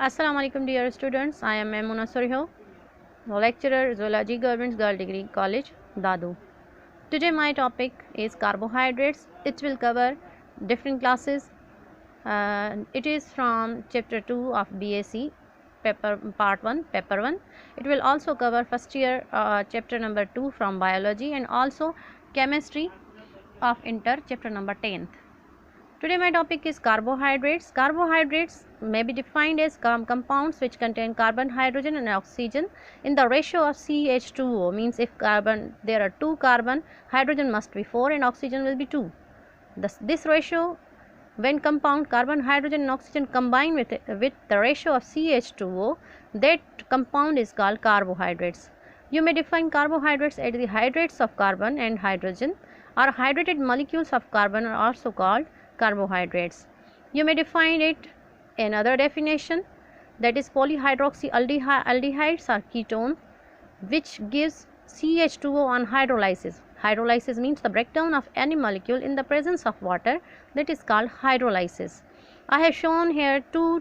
Assalamu alaikum dear students, I am Maimuna Suryo, lecturer Zoology Government Girl Degree College, Dadu. Today my topic is carbohydrates. It will cover different classes. It is from chapter 2 of BAC, part 1, paper 1. It will also cover first year chapter number 2 from biology and also chemistry of inter chapter number 10th. Today my topic is carbohydrates. Carbohydrates may be defined as compounds which contain carbon, hydrogen and oxygen in the ratio of CH2O. Means if there are 2 carbon, hydrogen must be 4 and oxygen will be 2. This ratio, when compound carbon, hydrogen and oxygen combine with the ratio of CH2O, that compound is called carbohydrates. You may define carbohydrates as the hydrates of carbon and hydrogen, or hydrated molecules of carbon are also called carbohydrates. You may define it another definition, that is polyhydroxyaldehydes are ketone which gives CH2O on hydrolysis. Hydrolysis means the breakdown of any molecule in the presence of water, that is called hydrolysis. I have shown here two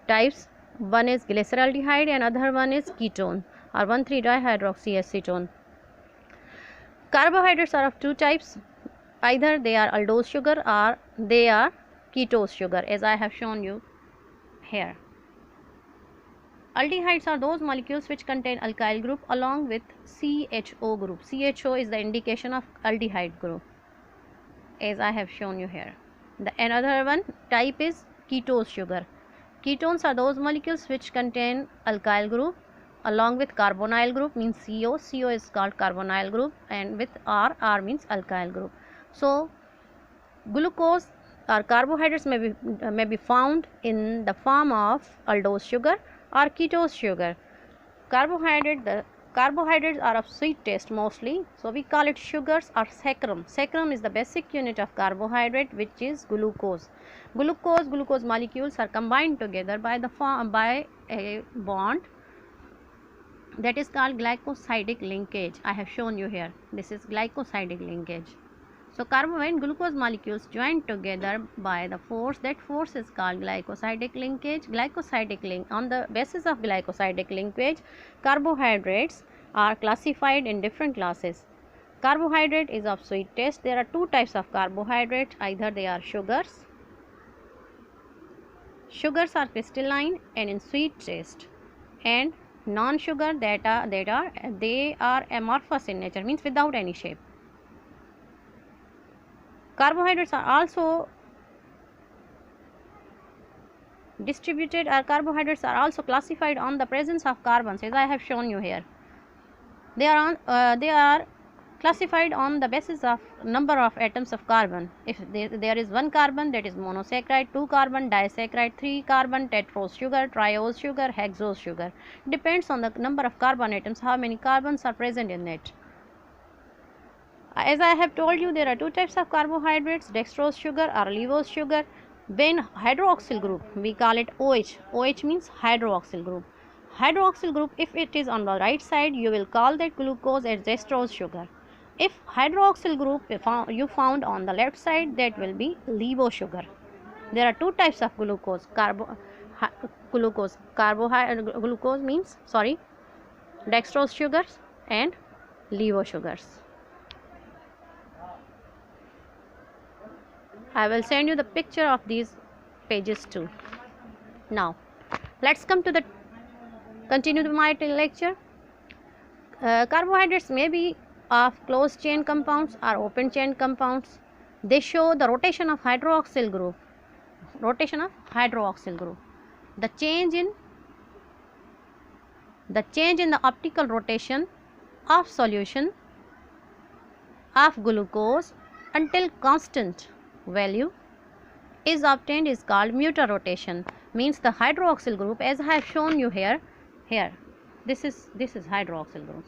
types, one is glyceraldehyde and other one is ketone or 1,3-dihydroxyacetone. Carbohydrates are of two types, either they are aldose sugar or they are ketose sugar, as I have shown you here. Aldehydes are those molecules which contain alkyl group along with CHO group. CHO is the indication of aldehyde group, as I have shown you here. Another one type is ketose sugar. Ketones are those molecules which contain alkyl group along with carbonyl group, means CO. CO is called carbonyl group, and with R means alkyl group. So glucose or carbohydrates may be found in the form of aldose sugar or ketose sugar. The carbohydrates are of sweet taste mostly, so we call it sugars or saccharum. Saccharum is the basic unit of carbohydrate, which is glucose. Glucose molecules are combined together by a bond that is called glycosidic linkage. I have shown you here. This is glycosidic linkage. So when glucose molecules join together by the force, that force is called glycosidic linkage. On the basis of glycosidic linkage, carbohydrates are classified in different classes. Carbohydrate is of sweet taste. There are two types of carbohydrate, either they are sugars. Sugars are crystalline and in sweet taste, and non-sugar they are amorphous in nature, means without any shape. Carbohydrates are also classified on the presence of carbons, as I have shown you here. They are classified on the basis of number of atoms of carbon. If there is one carbon, that is monosaccharide, 2 carbon disaccharide, 3 carbon tetrose sugar, triose sugar, hexose sugar. Depends on the number of carbon atoms, how many carbons are present in it. As I have told you, there are two types of carbohydrates, dextrose sugar or levose sugar. When hydroxyl group, we call it OH. OH means hydroxyl group. Hydroxyl group, if it is on the right side, you will call that glucose as dextrose sugar. If hydroxyl group you found on the left side, that will be levose sugar. There are two types of glucose. Glucose means dextrose sugars and levose sugars. I will send you the picture of these pages too. Now let's continue my lecture. Carbohydrates may be of closed chain compounds or open chain compounds. They show the rotation of hydroxyl group. The change in the optical rotation of solution of glucose until constant value is obtained is called muter rotation. Means the hydroxyl group, as I have shown you here this is hydroxyl group.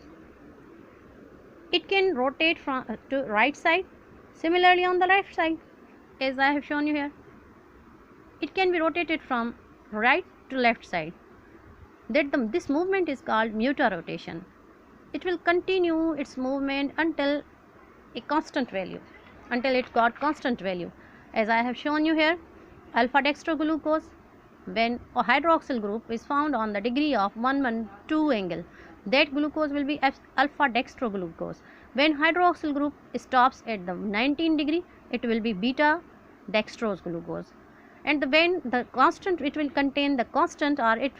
It can rotate from to right side, similarly on the left side, as I have shown you here. It can be rotated from right to left side. This movement is called muter rotation. It will continue its movement until it got constant value, as I have shown you here. Alpha dextroglucose when a hydroxyl group is found on the degree of 112 angle, that glucose will be alpha dextroglucose. When hydroxyl group stops at the 19 degree, it will be beta dextrose glucose. And when the constant, it will contain the constant, or it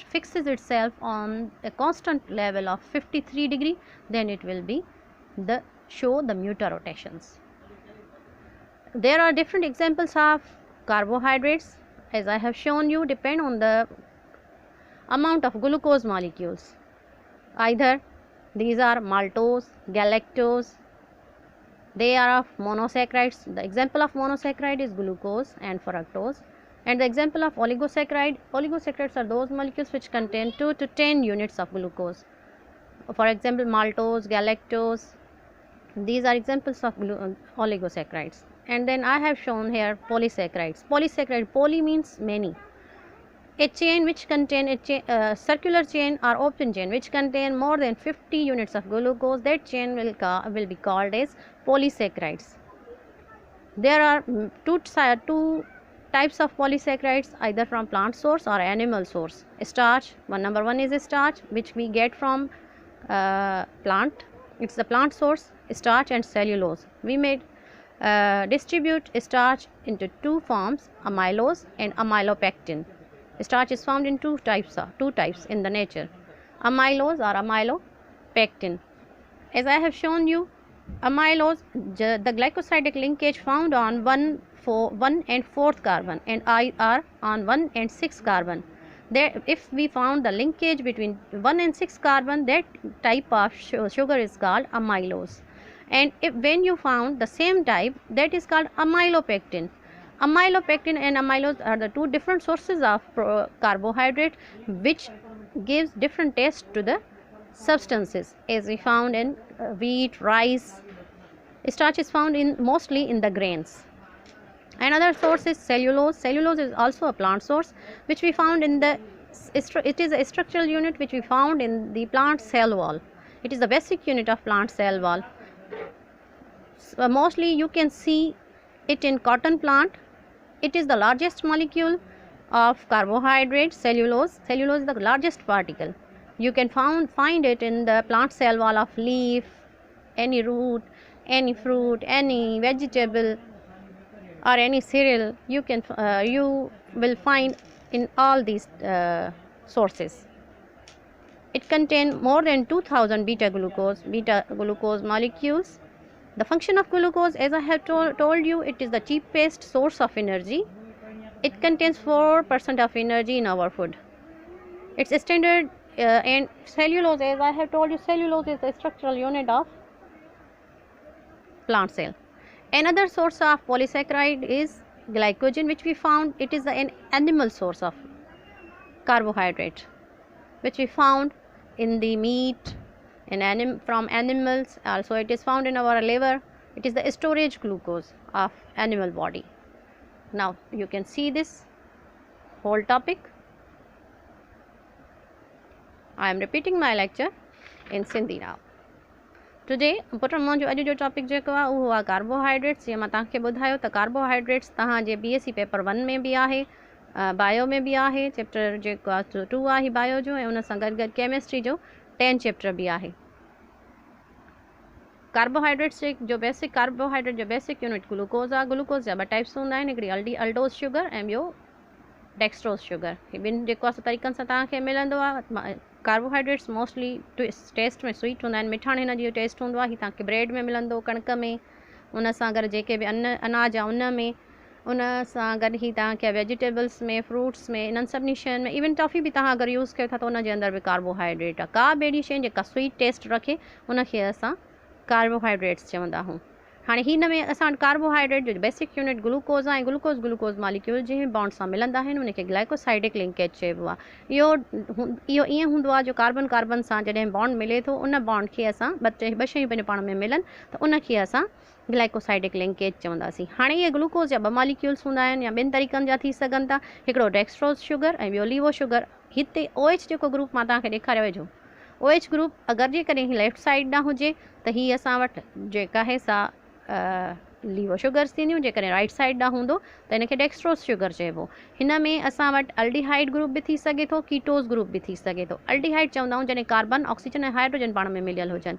fixes itself on a constant level of 53 degree, then it will be show the mutarotations. There are different examples of carbohydrates, as I have shown you, depend on the amount of glucose molecules. Either these are maltose, galactose, they are of monosaccharides. The example of monosaccharide is glucose and fructose. And the example of oligosaccharides are those molecules which contain 2 to 10 units of glucose. For example, maltose, galactose, these are examples of oligosaccharides. And then I have shown here polysaccharides. Poly means many. A chain which contain a circular chain or open chain which contain more than 50 units of glucose, that chain will be called as polysaccharides. There are two types of polysaccharides, either from plant source or animal source. Starch, number one is starch, which we get from plant. It's the plant source, starch and cellulose. We may distribute starch into two forms, amylose and amylopectin. Starch is found in two types in the nature, amylose or amylopectin. As I have shown you, amylose, the glycosidic linkage found on 1 and 4th carbon, and I are on 1 and 6 carbon. There, if we found the linkage between 1 and 6 carbon, that type of sugar is called amylose. And when you found the same type, that is called amylopectin. Amylopectin and amylose are the two different sources of carbohydrate, which gives different taste to the substances, as we found in wheat, rice. Starch is found mostly in the grains. Another source is cellulose. Cellulose is also a plant source, which we found in it is a structural unit which we found in the plant cell wall. It is the basic unit of plant cell wall. So mostly you can see it in cotton plant. It is the largest molecule of carbohydrate, cellulose. Cellulose is the largest particle. You can find it in the plant cell wall of leaf, any root, any fruit, any vegetable or any cereal. You will find in all these sources. It contains more than 2000 beta glucose molecules. The function of glucose, as I have told you, it is the cheapest source of energy. It contains 4% of energy in our food. It's a standard and cellulose, as I have told you, cellulose is the structural unit of plant cell. Another source of polysaccharide is glycogen, which we found it is an animal source of carbohydrate, which we found in the meat, from animals. Also it is found in our liver. It is the storage glucose of animal body. Now you can see this whole topic. I am repeating my lecture in Sindhi now. Today put मुंहिंजो अॼु जो topic जेको आहे उहो आहे carbohydrates. जीअं मां तव्हांखे ॿुधायो त कार्बोहाइड्रेट्स तव्हांजे BSc पेपर 1 में बि आहे, बायो में बि आहे, चैप्टर जेको आहे 2 आहे बायो जो, ऐं उन सां गॾु केमिस्ट्री जो 10 चैप्टर भी आहे. कार्बोहाइड्रेट्स जो बेसिक कार्बोहाइड्रेट जो बेसिक यूनिट ग्लूकोज आहे. ग्लूकोज जा 2 टाइप्स हूंदा आहिनि, हिकिड़ी अल्डोज शुगर ऐं ॿियो डेक्स्ट्रोज शुगर. हीअ ॿिनि जेको आहे तरीक़नि सां तव्हांखे मिलंदो आहे. कार्बोहाइड्रेट्स मोस्टली टेस्ट में स्वीट हूंदा आहिनि, मिठाण हिन जो टेस्ट हूंदो आहे. हीअ तव्हांखे ब्रेड में मिलंदो, कणिक में, उन सां गॾु जेके बि अनाज आहे उन में, उन सां गॾु ई तव्हांखे वेजिटेबल्स में, फ्रूट्स में, इन्हनि सभिनी शयुनि में. इवन टॉफ़ी बि तव्हां अगरि यूज़ कयो था त उनजे अंदरि बि कार्बोहाइड्रेट आहे. का बि अहिड़ी शइ जेका स्वीट टेस्ट रखे उनखे असां कार्बोहाइड्रेट्स चवंदा आहियूं. हाणे हिन में असां वटि कार्बोहाइड्रेट जो बेसिक यूनिट ग्लूकोज आहे. ग्लूकोज मॉलिक्यूल जंहिं बॉन्ड सां मिलंदा आहिनि उनखे ग्लाइकोसाइडिक लिंकेज चइबो आहे. इहो ईअं हूंदो आहे जो कार्बन सां जॾहिं बॉन्ड मिले थो, उन बॉन्ड खे असां ॿ शयूं पंहिंजे पाण में मिलनि त उनखे असां ग्लाइकोसाइडिक लिंकेज चवंदासीं. हाणे इहे ग्लूकोज जा 2 मॉलिक्यूल्स हूंदा आहिनि या 2 तरीक़नि जा थी सघनि था. हिकिड़ो डेक्स्ट्रोज शुगर ऐं ॿियो लीवो शुगर. हिते OH जेको ग्रुप मां तव्हांखे ॾेखारियो वेझो, OH ग्रुप अगरि जे कॾहिं लेफ्ट साइड ॾांहुं हुजे त हीअ असां वटि जेका आहे सा लीवो शुगर्स थींदियूं, जेकॾहिं राइट साइड ॾांहुं हूंदो त हिनखे डेक्स्ट्रोस शुगर चइबो। हिन में असां वटि अल्डिहाइड ग्रुप बि थी सघे थो, कीटोस ग्रुप बि थी सघे थो। अल्डिहाइड चवंदा आहियूं जॾहिं कार्बन ऑक्सीजन ऐं हाइड्रोजन पाण में मिलियल हुजनि।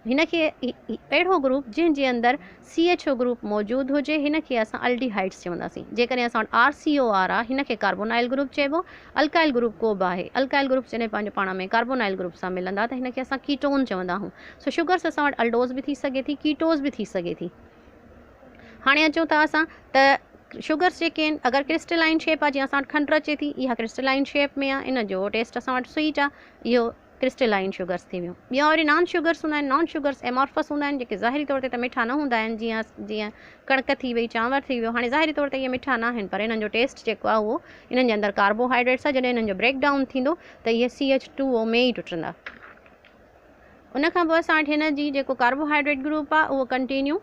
हिनखे अहिड़ो ग्रुप जंहिंजे अंदरि CHO ग्रुप मौजूदु हुजे, हिनखे असां अल्डिहाइड्स चवंदासीं। जेकॾहिं असां वटि RCOR आहे, हिनखे कार्बोनाइल ग्रुप चइबो। अल्काइल ग्रुप को बि आहे, अल्काइल ग्रुप जॾहिं पंहिंजो पाण में कार्बोनाइल ग्रुप सां मिलंदा त हिनखे असां कीटोन चवंदा आहियूं। सो शुगर्स असां वटि अल्डोस बि थी सघे थी, कीटोस बि थी सघे थी। हाणे अचूं था असां त शुगर्स जेके आहिनि, अगरि क्रिस्टलाइन शेप आहे, जीअं असां वटि खंडु अचे थी, इहा क्रिस्टलाइन शेप में आहे, इन जो टेस्ट असां वटि स्वीट आहे, इहो क्रिस्टलाइन शुगर्स थी वियूं। ॿिया वरी नॉन शुगर्स हूंदा आहिनि। नॉन शुगर्स एमॉर्फस हूंदा आहिनि, जेके ज़ाहिरी तौर ते त मिठा न हूंदा आहिनि, जीअं कणिक थी वई, चांवर थी वियो। हाणे ज़ाहिरी तौर ते इहे मिठा न आहिनि, पर इन्हनि जो टेस्ट जेको आहे उहो इन्हनि जे अंदरि कार्बोहाइड्रेट्स आहे। जॾहिं इन्हनि जो ब्रेक डाउन थींदो त इहे CH2O में ई टुटंदा। उनखां पोइ असां वटि हिन जी जेको कार्बोहाइड्रेट ग्रुप आहे उहो कंटिन्यू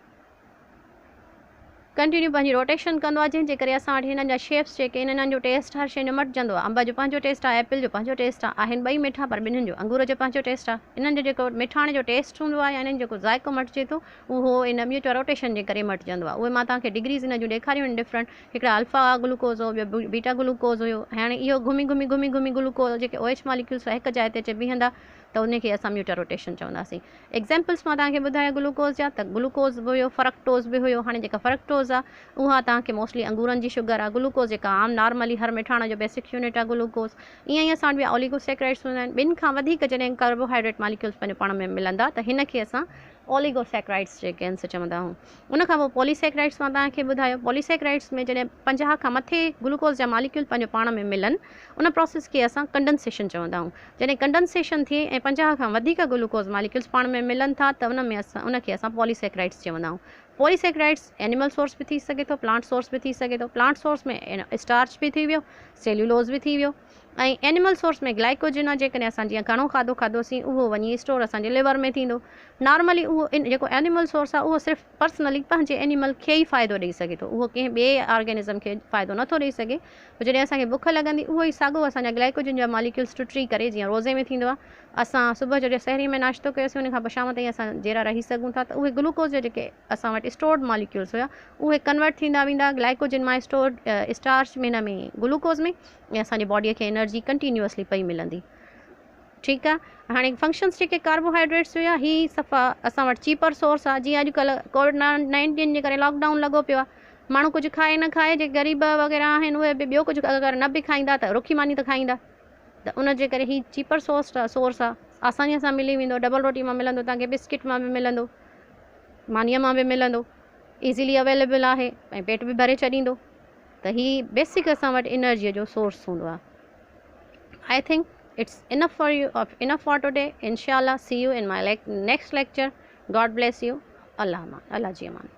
पंहिंजी रोटेशन कंदो आहे, जंहिंजे करे असां वटि हिननि जा शेप्स जेके आहिनि, हिननि जो टेस्ट हर शइ जो मटिजंदो आहे। अंब जो पंहिंजो टेस्ट आहे, एप्पल जो पंहिंजो टेस्ट आहे, आहिनि ॿई मिठा, पर ॿिन्हिनि जो अंगूर जो पंहिंजो टेस्ट आहे। इन्हनि जो जेको मिठाणे जो टेस्ट हूंदो आहे या इन्हनि जेको ज़ाइक़ो मटिजे थो, उहो इन म्यूचुअल रोटेशन जे करे मटिजंदो आहे। उहे मां तव्हांखे डिग्रीज़ इन जूं ॾेखारियूं आहिनि डिफरेंट। हिकिड़ा अल्फा ग्लूकोज़ हो, ॿियो बीटा ग्लूकोज़ हुयो। हाणे इहो घुमी घुमी ग्लूकोज़ जेके OH मॉलिक्यूल्स हिकु जाइ ते अची बीहंदा, त उनखे असां म्यूचुअल रोटेशन चवंदासीं। एग्ज़ाम्पल्स मां तव्हांखे ॿुधायो ग्लूकोज़ जा, त ग्लूकोज़ बि हुयो, फ्रक्टोज़ बि हुयो। हाणे जेका फ्रक्टोज़ आहे उहा तव्हांखे मोस्टली अंगूरनि जी शुगर आहे। ग्लूकोज़ जेका आम नॉर्मली हर मिठाण जो बेसिक यूनिट आहे ग्लूकोज़। ईअं ई असां वटि ॿिया ओलिगोसैकेराइड्स हूंदा आहिनि। ॿिनि खां वधीक जॾहिं कार्बोहाइड्रेट मॉलिक्यूल्स पंहिंजो पाण में मिलंदा त हिनखे असां ओलिगोसैकेराइड्स जेके आहिनि चवंदा आहियूं। उनखां पोइ पॉलीसैकेराइड्स मां तव्हांखे ॿुधायो। पॉलीसैकेराइड्स में जॾहिं 50 खां मथे ग्लूकोज़ जा मॉलिक्यूल पंहिंजो पाण में मिलनि, उन प्रोसेस खे असां कंडेंसेशन चवंदा आहियूं। जॾहिं कंडेंसेशन थिए ऐं 50 खां वधीक ग्लूकोज़ मॉलिक्यूल्स पाण में मिलनि था, त उनखे असां पॉलीसैकेराइड्स चवंदा आहियूं। पॉलीसैकेराइड्स एनिमल सोर्स बि थी सघे थो, प्लांट सोर्स बि थी सघे थो। प्लांट सोर्स में स्टार्च बि थी वियो, सेल्यूलोज़ बि थी वियो, ऐं एनिमल सोर्स में ग्लाइकोजन आहे। जेकॾहिं असां जीअं घणो खाधो खाधोसीं, उहो वञी स्टोर असांजे लिवर में थींदो। नॉर्मली उहो जेको एनिमल सोर्स आहे, उहो सिर्फ़ु पर्सनली पंहिंजे एनिमल खे ई फ़ाइदो ॾेई सघे थो, उहो कंहिं ॿिए ऑर्गेनिज़म खे फ़ाइदो नथो ॾेई सघे। जॾहिं असांखे बुख लॻंदी, उहो ई साॻियो असांजा ग्लाइकोजन जा मॉलिक्यूल्स टुटी करे, जीअं रोज़े में थींदो आहे, असां सुबुह जो सहरी में नाश्तो कयोसीं, उन खां पोइ शाम ताईं असां जहिड़ा रही सघूं था, त उहे ग्लूकोज़ जे जेके असां वटि स्टोर्ड मॉलिक्यूल्स हुया, उहे कन्वर्ट थींदा वेंदा ग्लाइकोजन मां स्टोर्ड स्टार्च में, हिन में ग्लूकोज़ में, ऐं असांजी बॉडीअ खे एनर्जी कंटिन्यूअसली पई मिलंदी। ठीकु आहे। हाणे फंक्शन्स जेके कार्बोहाइड्रेट्स हुया, ही सफ़ा असां वटि चीपर सोर्स आहे। जीअं अॼुकल्ह कोविड-19 जे करे लॉकडाउन लॻो पियो आहे, माण्हू कुझु खाए न खाए, जेके ग़रीब वग़ैरह आहिनि उहे बि ॿियो कुझु अगरि न बि खाईंदा त रुखी मानी त खाईंदा। त उनजे करे ही चीपर सोर्स आहे, आसानीअ सां मिली वेंदो। डबल रोटी मां मिलंदो, तव्हांखे बिस्किट मां बि मिलंदो, मानीअ मां बि मिलंदो, ईज़ीली अवेलेबल आहे, ऐं पेट बि भरे छॾींदो। त ही बेसिक असां वटि एनर्जीअ जो सोर्स हूंदो आहे। I think it's enough for today. Inshallah, see you in my next lecture. God bless you. Allah ji aman.